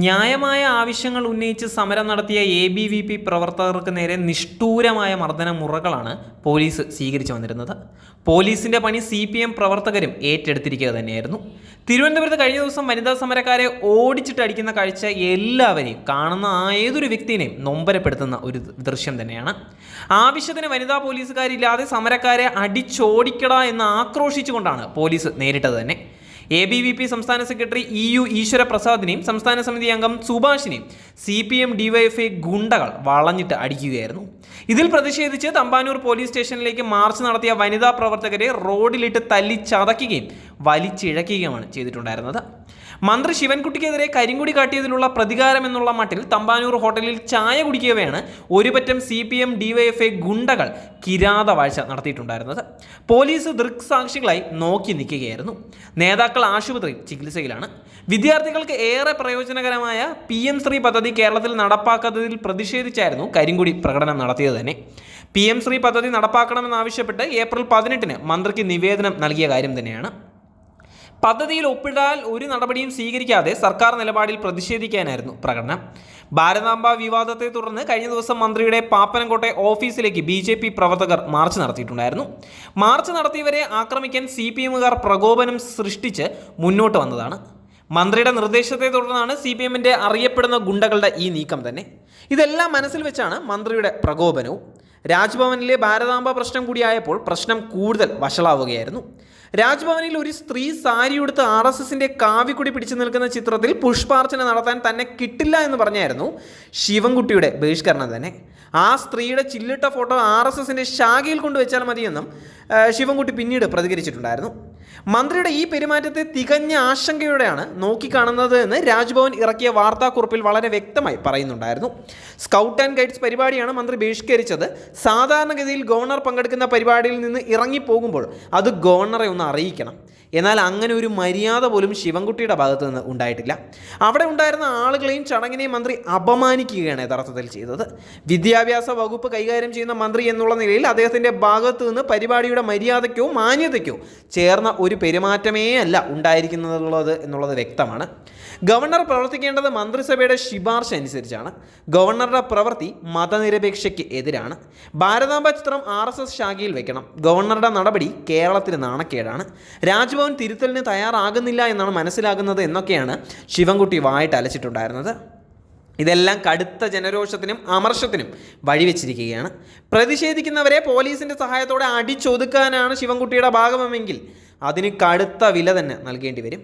ന്യായമായ ആവശ്യങ്ങൾ ഉന്നയിച്ച് സമരം നടത്തിയ ABVP പ്രവർത്തകർക്ക് നേരെ നിഷ്ഠൂരമായ മർദ്ദന മുറകളാണ് പോലീസ് സ്വീകരിച്ചു വന്നിരുന്നത്. പോലീസിന്റെ പണി CPM പ്രവർത്തകരും ഏറ്റെടുത്തിരിക്കുക തന്നെയായിരുന്നു. തിരുവനന്തപുരത്ത് കഴിഞ്ഞ ദിവസം വനിതാ സമരക്കാരെ ഓടിച്ചിട്ട് അടിക്കുന്ന കാഴ്ച എല്ലാവരെയും കാണുന്ന ഏതൊരു വ്യക്തിയെയും നൊമ്പരപ്പെടുത്തുന്ന ഒരു ദൃശ്യം തന്നെയാണ്. ആവശ്യത്തിന് വനിതാ പോലീസുകാരില്ലാതെ സമരക്കാരെ അടിച്ചോടിക്കട എന്ന് ആക്രോശിച്ചുകൊണ്ടാണ് പോലീസ് നേരിട്ടത് തന്നെ. ABVP സംസ്ഥാന സെക്രട്ടറി EU ഈശ്വര പ്രസാദിനെയും സംസ്ഥാന സമിതി അംഗം സുഭാഷിനെയും CPM DYFI ഗുണ്ടകൾ വളഞ്ഞിട്ട് അടിക്കുകയായിരുന്നു. ഇതിൽ പ്രതിഷേധിച്ച് തമ്പാനൂർ പോലീസ് സ്റ്റേഷനിലേക്ക് മാർച്ച് നടത്തിയ വനിതാ പ്രവർത്തകരെ റോഡിലിട്ട് തല്ലി ചതയ്ക്കുകയും വലിച്ചിഴക്കുകയുമാണ് ചെയ്തിട്ടുണ്ടായിരുന്നത്. മന്ത്രി ശിവൻകുട്ടിക്കെതിരെ കരിങ്കൊടി കാട്ടിയതിലുള്ള പ്രതികാരം എന്നുള്ള മട്ടിൽ തമ്പാനൂർ ഹോട്ടലിൽ ചായ കുടിക്കവെയാണ് ഒരുപറ്റം CPM DYFI ഗുണ്ടകൾ കിരാതവാഴ്ച നടത്തിയിട്ടുണ്ടായിരുന്നത്. പോലീസ് ദൃക്സാക്ഷികളായി നോക്കി നിൽക്കുകയായിരുന്നു. നേതാക്കൾ ആശുപത്രിയിൽ ചികിത്സയിലാണ്. വിദ്യാർത്ഥികൾക്ക് ഏറെ പ്രയോജനകരമായ PM ശ്രീ പദ്ധതി കേരളത്തിൽ നടപ്പാക്കാത്തതിൽ പ്രതിഷേധിച്ചായിരുന്നു കരിങ്കൊടി പ്രകടനം നടത്തിയത് തന്നെ. PM ശ്രീ പദ്ധതി നടപ്പാക്കണമെന്നാവശ്യപ്പെട്ട് ഏപ്രിൽ 18-ന് മന്ത്രിക്ക് നിവേദനം നൽകിയ കാര്യം തന്നെയാണ്. പദ്ധതിയിൽ ഒപ്പിടാൻ ഒരു നടപടിയും സ്വീകരിക്കാതെ സർക്കാർ നിലപാടിൽ പ്രതിഷേധിക്കാനായിരുന്നു പ്രകടനം. ഭാരതാംബ വിവാദത്തെ തുടർന്ന് കഴിഞ്ഞ ദിവസം മന്ത്രിയുടെ പാപ്പനംകോട്ടെ ഓഫീസിലേക്ക് BJP പ്രവർത്തകർ മാർച്ച് നടത്തിയിട്ടുണ്ടായിരുന്നു. മാർച്ച് നടത്തിയവരെ ആക്രമിക്കാൻ CPMകാർ പ്രകോപനം സൃഷ്ടിച്ച് മുന്നോട്ട് വന്നതാണ്. മന്ത്രിയുടെ നിർദ്ദേശത്തെ തുടർന്നാണ് CPMന്റെ അറിയപ്പെടുന്ന ഗുണ്ടകളുടെ ഈ നീക്കം തന്നെ. ഇതെല്ലാം മനസ്സിൽ വെച്ചാണ് മന്ത്രിയുടെ പ്രകോപനവും. രാജ്ഭവനിലെ ഭാരതാംബ പ്രശ്നം കൂടിയായപ്പോൾ പ്രശ്നം കൂടുതൽ വഷളാവുകയായിരുന്നു. രാജ്ഭവനിൽ ഒരു സ്ത്രീ സാരിയുടുത്ത് RSSന്റെ കാവിക്കുടി പിടിച്ചു നിൽക്കുന്ന ചിത്രത്തിൽ പുഷ്പാർച്ചന നടത്താൻ തന്നെ കിട്ടില്ല എന്ന് പറഞ്ഞായിരുന്നു ശിവൻകുട്ടിയുടെ ബഹിഷ്കരണം തന്നെ. ആ സ്ത്രീയുടെ ചില്ലിട്ട ഫോട്ടോ RSSന്റെ ശാഖയിൽ കൊണ്ടുവച്ചാൽ മതിയെന്നും ശിവൻകുട്ടി പിന്നീട് പ്രതികരിച്ചിട്ടുണ്ടായിരുന്നു. മന്ത്രിയുടെ ഈ പെരുമാറ്റത്തെ തികഞ്ഞ ആശങ്കയോടെയാണ് നോക്കിക്കാണുന്നത് എന്ന് രാജ്ഭവൻ ഇറക്കിയ വാർത്താക്കുറിപ്പിൽ വളരെ വ്യക്തമായി പറയുന്നുണ്ടായിരുന്നു. സ്കൗട്ട് ആൻഡ് ഗൈഡ്സ് പരിപാടിയാണ് മന്ത്രി ബഹിഷ്കരിച്ചത്. സാധാരണഗതിയിൽ ഗവർണർ പങ്കെടുക്കുന്ന പരിപാടിയിൽ നിന്ന് ഇറങ്ങിപ്പോകുമ്പോൾ അത് ഗവർണറെ ഒന്ന് അറിയിക്കണം. എന്നാൽ അങ്ങനെ ഒരു മര്യാദ പോലും ശിവൻകുട്ടിയുടെ ഭാഗത്തു നിന്ന് ഉണ്ടായിട്ടില്ല. അവിടെ ഉണ്ടായിരുന്ന ആളുകളെയും ചടങ്ങിനെയും മന്ത്രി അപമാനിക്കുകയാണ് യഥാർത്ഥത്തിൽ ചെയ്തത്. വിദ്യാഭ്യാസ വകുപ്പ് കൈകാര്യം ചെയ്യുന്ന മന്ത്രി എന്നുള്ള നിലയിൽ അദ്ദേഹത്തിൻ്റെ ഭാഗത്തു നിന്ന് പരിപാടിയുടെ മര്യാദയ്ക്കോ മാന്യതയ്ക്കോ ചേർന്ന ഒരു പെരുമാറ്റമേ അല്ല ഉണ്ടായിരിക്കുന്നത് എന്നുള്ളത് വ്യക്തമാണ്. ഗവർണർ പ്രവർത്തിക്കേണ്ടത് മന്ത്രിസഭയുടെ ശുപാർശ അനുസരിച്ചാണ്. ഗവർണറുടെ പ്രവൃത്തി മതനിരപേക്ഷയ്ക്ക് എതിരാണ്. ഭാരതാംബ ചിത്രം RSS ശാഖയിൽ വെക്കണം. ഗവർണറുടെ നടപടി കേരളത്തിന് നാണക്കേടാണ്. രാജ്ഭവൻ തിരുത്തലിന് തയ്യാറാകുന്നില്ല എന്നാണ് മനസ്സിലാകുന്നത് എന്നൊക്കെയാണ് ശിവൻകുട്ടി വായിട്ട് അലച്ചിട്ടുണ്ടായിരുന്നത്. ഇതെല്ലാം കടുത്ത ജനരോഷത്തിനും അമർഷത്തിനും വഴിവെച്ചിരിക്കുകയാണ്. പ്രതിഷേധിക്കുന്നവരെ പോലീസിൻ്റെ സഹായത്തോടെ അടിച്ചൊതുക്കാനാണ് ശിവൻകുട്ടിയുടെ ഭാഗമെങ്കിൽ അതിന് കടുത്ത വില തന്നെ നൽകേണ്ടി വരും.